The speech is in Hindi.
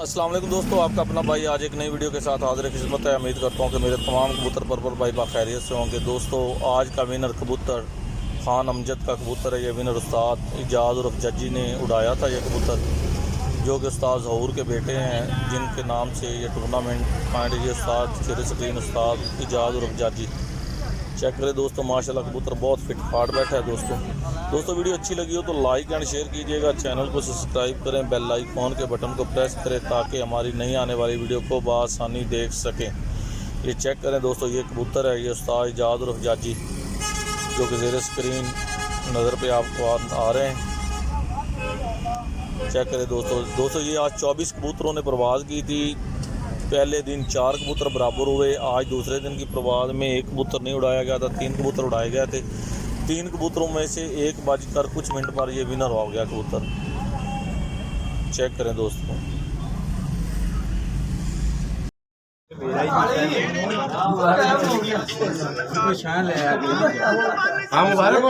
अस्सलाम वालेकुम दोस्तों, आपका अपना भाई आज एक नई वीडियो के साथ हाजिर खिदमत है। उम्मीद करता हूँ कि मेरे तमाम कबूतर पर भाई बाखैरियत से होंगे। दोस्तों आज का विनर कबूतर खान अमजद का कबूतर है। ये विनर उस्ताद इजाज़ उर्फ जज्जी ने उड़ाया था। ये कबूतर जो कि उस्ताद ज़हूर के बेटे हैं, जिनके नाम से ये टूर्नामेंट कांड ये उस्ताद सिर स्क्रीन उस्ताद इजाज़ उर्फ जज्जी। चेक करें दोस्तों, माशाल्लाह कबूतर बहुत फिट फाट बैठा है। दोस्तों वीडियो अच्छी लगी हो तो लाइक एंड शेयर कीजिएगा, चैनल को सब्सक्राइब करें, बेल आइकॉन के बटन को प्रेस करें ताकि हमारी नई आने वाली वीडियो को बआसानी देख सकें। ये चेक करें दोस्तों, ये कबूतर है, ये उस्ताद इजाज़ उर्फ जज्जी जो कि ज़ेर स्क्रीन नज़र पे आपको आ रहे हैं। चेक करें दोस्तों ये आज 24 कबूतरों ने परवाज़ की थी। पहले दिन 4 कबूतर बराबर हुए। आज दूसरे दिन की परवाज़ में एक कबूतर नहीं उड़ाया गया था, 3 कबूतर उड़ाए गए थे। 3 कबूतरों में से 1 बजकर कुछ मिनट पर ये विनर हो गया कबूतर। चेक करें दोस्तों। मुबारक